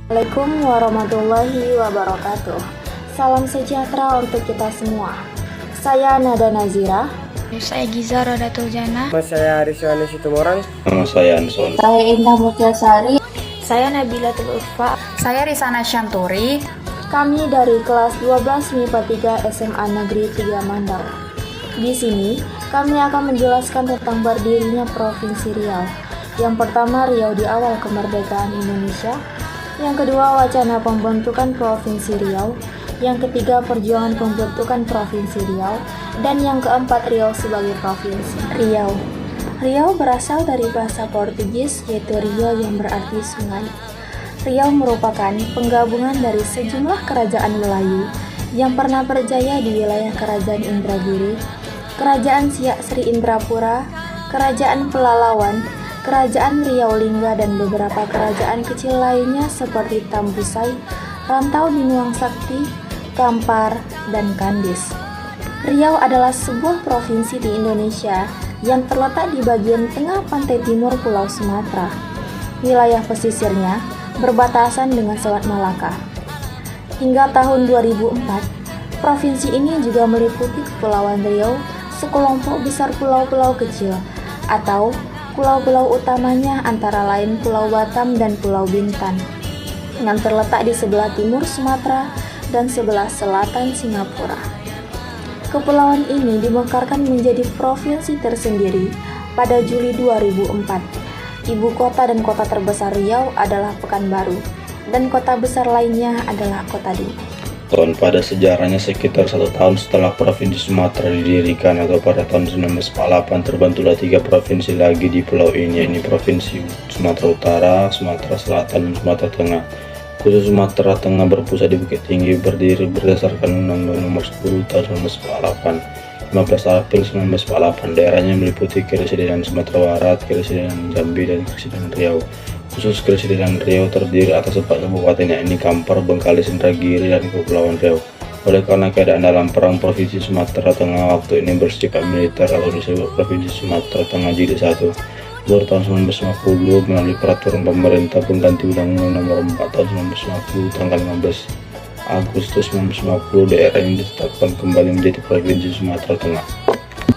Assalamualaikum warahmatullahi wabarakatuh. Salam sejahtera untuk kita semua. Saya Nada Nazira. Saya Giza Rodatul Jana. Nama saya Ariswani Situmorang. Nama saya Anson. Saya Indah Mutiasari. Saya Nabila Tulfa. Saya Risana Syanturi. Kami dari kelas 12 MIPA 3 SMA Negeri 3 Mandar. Di sini, kami akan menjelaskan tentang berdirinya Provinsi Riau. Yang pertama, Riau di awal kemerdekaan Indonesia. Yang kedua, wacana pembentukan Provinsi Riau. Yang ketiga, perjuangan pembentukan Provinsi Riau. Dan yang keempat, Riau sebagai Provinsi. Riau berasal dari bahasa Portugis, yaitu Rio yang berarti sungai. Riau merupakan penggabungan dari sejumlah kerajaan Melayu yang pernah berjaya di wilayah Kerajaan Indragiri, Kerajaan Siak Sri Indrapura, Kerajaan Pelalawan, Kerajaan Riau Lingga, dan beberapa kerajaan kecil lainnya seperti Tambusai, Rantau Binuang Sakti, Kampar, dan Kandis. Riau adalah sebuah provinsi di Indonesia yang terletak di bagian tengah pantai timur Pulau Sumatera. Wilayah pesisirnya berbatasan dengan Selat Malaka. Hingga tahun 2004, provinsi ini juga meliputi Kepulauan Riau, sekelompok besar pulau-pulau kecil, atau pulau-pulau utamanya antara lain Pulau Batam dan Pulau Bintan, yang terletak di sebelah timur Sumatera dan sebelah selatan Singapura. Kepulauan ini dimekarkan menjadi provinsi tersendiri pada Juli 2004. Ibu kota dan kota terbesar Riau adalah Pekanbaru, dan kota besar lainnya adalah Kota Dumai. Pada sejarahnya sekitar 1 tahun setelah Provinsi Sumatera didirikan atau pada tahun 1948 terbentuklah 3 provinsi lagi di pulau ini, yaitu Provinsi Sumatera Utara, Sumatera Selatan, dan Sumatera Tengah. Khusus Sumatera Tengah berpusat di Bukit Tinggi, berdiri berdasarkan Undang-Undang Nomor 10 Tahun 1948. 15 April 1948, daerahnya meliputi Keresiden Sumatera Barat, Keresiden Jambi, dan Keresiden Riau. Khusus Keresiden Riau terdiri atas 4 kabupaten, yakni Kampar, Bengkalis, Indragiri, dan Kepulauan Riau. Oleh karena keadaan dalam perang, Provinsi Sumatera Tengah waktu ini bersikap militer atau disebut Provinsi Sumatera Tengah Jilid 1. Tahun 1950 melalui peraturan pemerintah pengganti Undang-Undang Nomor 4 Tahun 1950 tanggal 15 Agustus 1950, daerah ini ditetapkan kembali menjadi Provinsi Sumatera Tengah.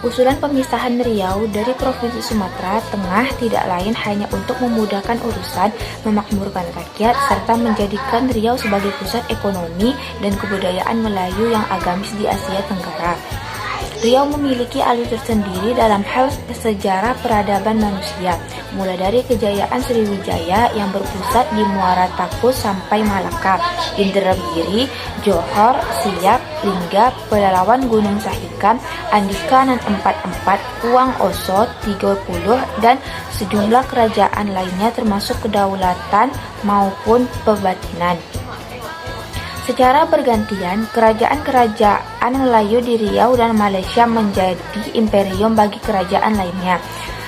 Usulan pemisahan Riau dari Provinsi Sumatera Tengah tidak lain hanya untuk memudahkan urusan memakmurkan rakyat serta menjadikan Riau sebagai pusat ekonomi dan kebudayaan Melayu yang agamis di Asia Tenggara. Riau memiliki alur tersendiri dalam hal sejarah peradaban manusia, mulai dari kejayaan Sriwijaya yang berpusat di Muara Takus sampai Malaka, Indragiri, Johor, Siak, Lingga, Pelalawan, Gunung Sahikam, Andika, dan 44, Puang Oso, 30, dan sejumlah kerajaan lainnya termasuk kedaulatan maupun pebatinan. Secara bergantian, kerajaan-kerajaan Melayu di Riau dan Malaysia menjadi imperium bagi kerajaan lainnya.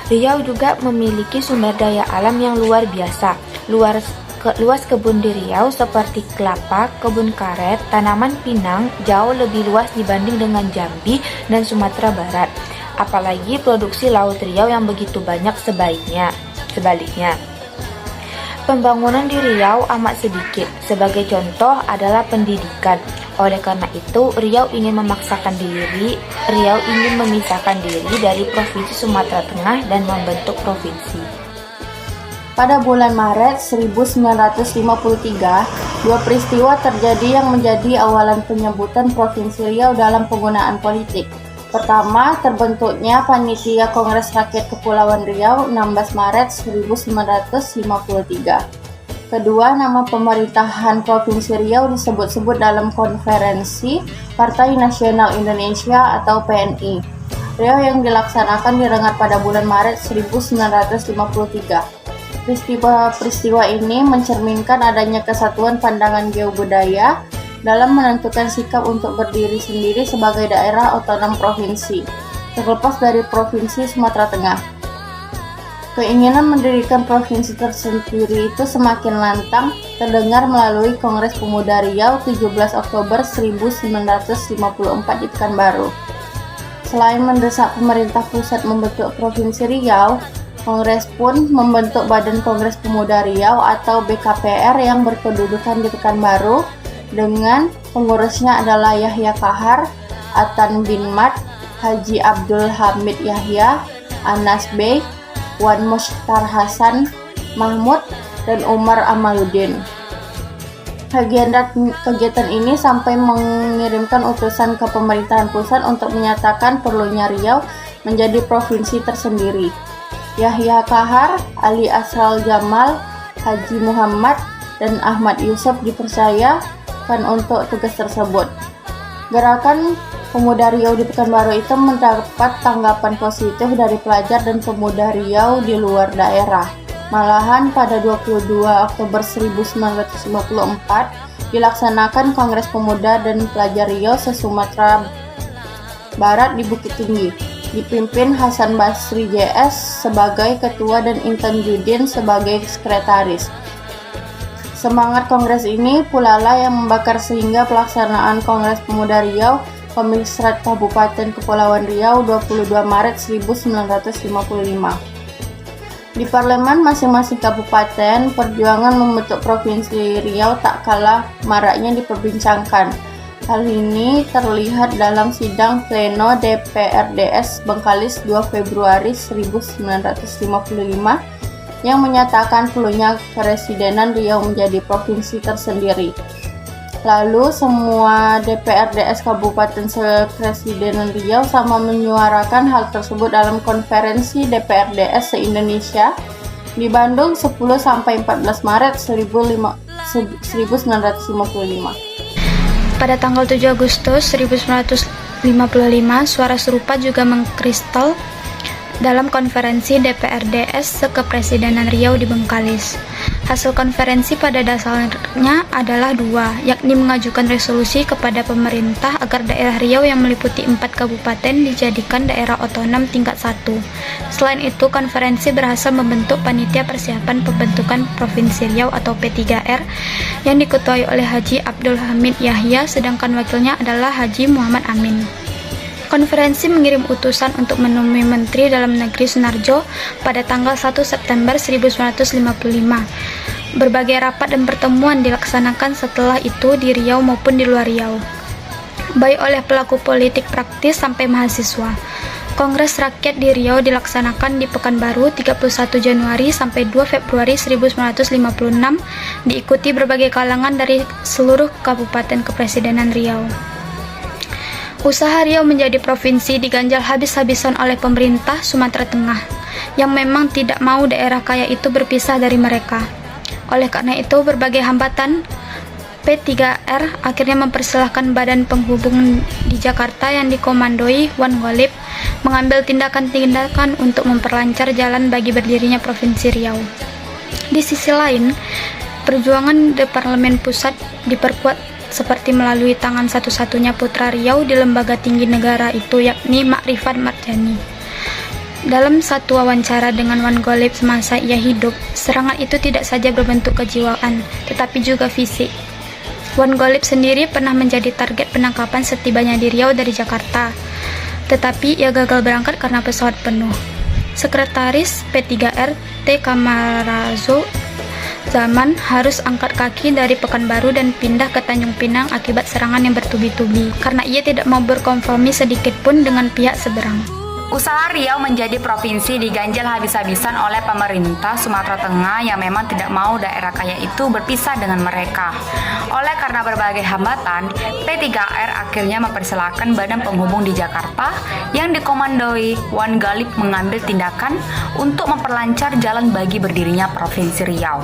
Riau juga memiliki sumber daya alam yang luar biasa. Luas kebun di Riau seperti kelapa, kebun karet, tanaman pinang jauh lebih luas dibanding dengan Jambi dan Sumatera Barat. Apalagi produksi laut Riau yang begitu banyak sebaliknya. Pembangunan di Riau amat sedikit. Sebagai contoh adalah pendidikan. Oleh karena itu, Riau ingin memisahkan diri dari Provinsi Sumatera Tengah dan membentuk provinsi. Pada bulan Maret 1953, 2 peristiwa terjadi yang menjadi awalan penyebutan Provinsi Riau dalam penggunaan politik. Pertama, terbentuknya Panitia Kongres Rakyat Kepulauan Riau 16 Maret 1953. Kedua, nama pemerintahan Provinsi Riau disebut-sebut dalam Konferensi Partai Nasional Indonesia atau PNI. Riau yang dilaksanakan direngat pada bulan Maret 1953. Peristiwa ini mencerminkan adanya kesatuan pandangan geobudaya dalam menentukan sikap untuk berdiri sendiri sebagai daerah otonom provinsi, terlepas dari Provinsi Sumatera Tengah. Keinginan mendirikan provinsi tersendiri itu semakin lantang terdengar melalui Kongres Pemuda Riau 17 Oktober 1954 di Pekanbaru. Selain mendesak pemerintah pusat membentuk Provinsi Riau, Kongres pun membentuk Badan Kongres Pemuda Riau atau BKPR yang berkedudukan di Pekanbaru dengan pengurusnya adalah Yahya Kahar, Atan bin Mat, Haji Abdul Hamid Yahya, Anas Bey, Wan Mushtar Hasan Mahmud, dan Umar Amaluddin. Kegiatan ini sampai mengirimkan utusan ke pemerintahan pusat untuk menyatakan perlunya Riau menjadi provinsi tersendiri. Yahya Kahar, Ali Asral Jamal, Haji Muhammad, dan Ahmad Yusuf dipercayakan untuk tugas tersebut. Gerakan Pemuda Riau di Pekanbaru itu mendapat tanggapan positif dari pelajar dan pemuda Riau di luar daerah. Malahan pada 22 Oktober 1954 dilaksanakan Kongres Pemuda dan Pelajar Riau se-Sumatera Barat di Bukit Tinggi, dipimpin Hasan Basri JS sebagai ketua dan Intan Judin sebagai sekretaris. Semangat kongres ini pula lah yang membakar sehingga pelaksanaan Kongres Pemuda Riau Komisarat Kabupaten Kepulauan Riau 22 Maret 1955. Di parlemen masing-masing kabupaten, perjuangan membentuk Provinsi Riau tak kalah maraknya diperbincangkan. Hal ini terlihat dalam sidang pleno DPRDS Bengkalis 2 Februari 1955 yang menyatakan perlunya Kepresidenan Riau menjadi provinsi tersendiri. Lalu semua DPRDS Kabupaten Sepresidenan Riau sama menyuarakan hal tersebut dalam konferensi DPRDS se-Indonesia di Bandung 10-14 Maret 1955. Pada tanggal 7 Agustus 1955, suara serupa juga mengkristal dalam konferensi DPRDS Sekepresidenan Riau di Bengkalis. Hasil konferensi pada dasarnya adalah dua, yakni mengajukan resolusi kepada pemerintah agar daerah Riau yang meliputi 4 kabupaten dijadikan daerah otonom tingkat 1. Selain itu, konferensi berhasil membentuk Panitia Persiapan Pembentukan Provinsi Riau atau P3R yang diketuai oleh Haji Abdul Hamid Yahya, sedangkan wakilnya adalah Haji Muhammad Amin. Konferensi mengirim utusan untuk menemui Menteri Dalam Negeri Sunarjo pada tanggal 1 September 1955. Berbagai rapat dan pertemuan dilaksanakan setelah itu di Riau maupun di luar Riau, baik oleh pelaku politik praktis sampai mahasiswa. Kongres Rakyat di Riau dilaksanakan di Pekanbaru 31 Januari sampai 2 Februari 1956, diikuti berbagai kalangan dari seluruh Kabupaten Kepresidenan Riau. Usaha Riau menjadi provinsi diganjal habis-habisan oleh pemerintah Sumatera Tengah, yang memang tidak mau daerah kaya itu berpisah dari mereka. Oleh karena itu, berbagai hambatan, P3R akhirnya mempersilahkan Badan Penghubung di Jakarta yang dikomandoi Wan Golip mengambil tindakan-tindakan untuk memperlancar jalan bagi berdirinya Provinsi Riau. Di sisi lain, perjuangan di Parlemen Pusat diperkuat seperti melalui tangan satu-satunya putra Riau di lembaga tinggi negara itu, yakni Makrifat Marjani. Dalam satu wawancara dengan Wan Golip semasa ia hidup, serangan itu tidak saja berbentuk kejiwaan, tetapi juga fisik. Wan Golip sendiri pernah menjadi target penangkapan setibanya di Riau dari Jakarta, tetapi ia gagal berangkat karena pesawat penuh. Sekretaris P3R T. Kamarazo Zaman harus angkat kaki dari Pekanbaru dan pindah ke Tanjung Pinang akibat serangan yang bertubi-tubi, karena ia tidak mau berkompromi sedikit pun dengan pihak seberang. Usaha Riau menjadi provinsi diganjal habis-habisan oleh pemerintah Sumatera Tengah yang memang tidak mau daerah kaya itu berpisah dengan mereka. Oleh karena berbagai hambatan, P3R akhirnya mempersilahkan Badan Penghubung di Jakarta yang dikomandoi Wan Golip mengambil tindakan untuk memperlancar jalan bagi berdirinya Provinsi Riau.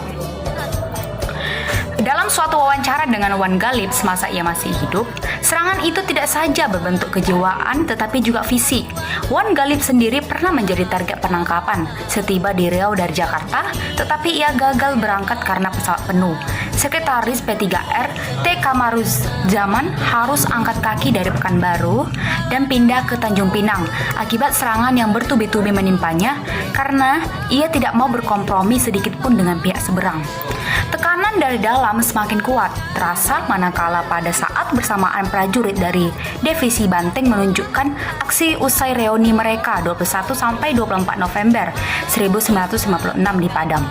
Dalam suatu wawancara dengan Wan Golip semasa ia masih hidup, serangan itu tidak saja berbentuk kejiwaan tetapi juga fisik. Wan Golip sendiri pernah menjadi target penangkapan setiba di Riau dari Jakarta, tetapi ia gagal berangkat karena pesawat penuh. Sekretaris P3R T. Kamaruz Zaman harus angkat kaki dari Pekanbaru dan pindah ke Tanjung Pinang akibat serangan yang bertubi-tubi menimpanya karena ia tidak mau berkompromi sedikit pun dengan pihak seberang. Tekanan dari dalam semakin kuat, terasa manakala pada saat bersamaan prajurit dari Divisi Banteng menunjukkan aksi usai reuni mereka 21-24 November 1956 di Padang.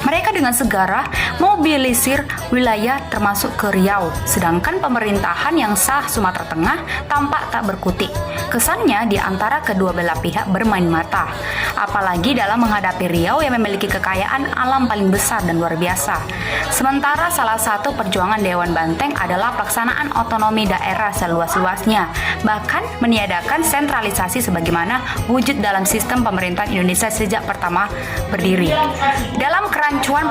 Mereka dengan segera mobilisir wilayah termasuk ke Riau, sedangkan pemerintahan yang sah Sumatera Tengah tampak tak berkutik. Kesannya di antara kedua belah pihak bermain mata, apalagi dalam menghadapi Riau yang memiliki kekayaan alam paling besar dan luar biasa. Sementara salah satu perjuangan Dewan Banteng adalah pelaksanaan otonomi daerah seluas-luasnya, bahkan meniadakan sentralisasi sebagaimana wujud dalam sistem pemerintahan Indonesia sejak pertama berdiri. Dalam kerancuan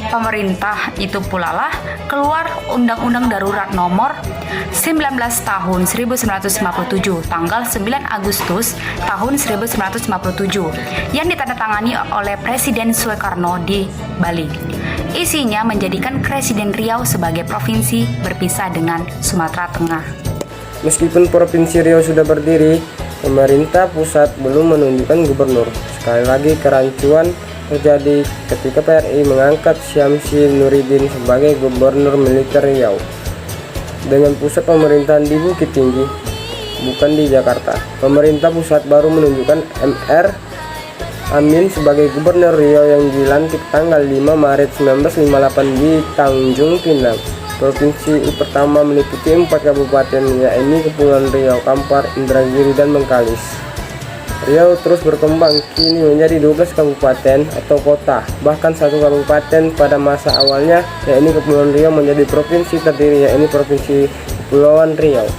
pemerintah itu pula lah keluar Undang-Undang Darurat Nomor 19 Tahun 1957 tanggal 9 Agustus tahun 1957 yang ditandatangani oleh Presiden Soekarno di Bali. Isinya menjadikan Presiden Riau sebagai provinsi berpisah dengan Sumatera Tengah. Meskipun Provinsi Riau sudah berdiri, pemerintah pusat belum menunjukkan gubernur. Sekali lagi kerancuan terjadi ketika PRI mengangkat Syamsi Nuridin sebagai gubernur militer Riau dengan pusat pemerintahan di Bukit Tinggi, bukan di Jakarta. Pemerintah pusat baru menunjukkan MR Amin sebagai gubernur Riau yang dilantik tanggal 5 Maret 1958 di Tanjung Pinang. Provinsi pertama meliputi 4 kabupaten, yaitu Kepulauan Riau, Kampar, Indragiri, dan Bengkalis. Riau terus berkembang kini menjadi 12 kabupaten atau kota, bahkan 1 kabupaten pada masa awalnya, yaitu Kepulauan Riau menjadi provinsi terdiri, yaitu Provinsi Kepulauan Riau.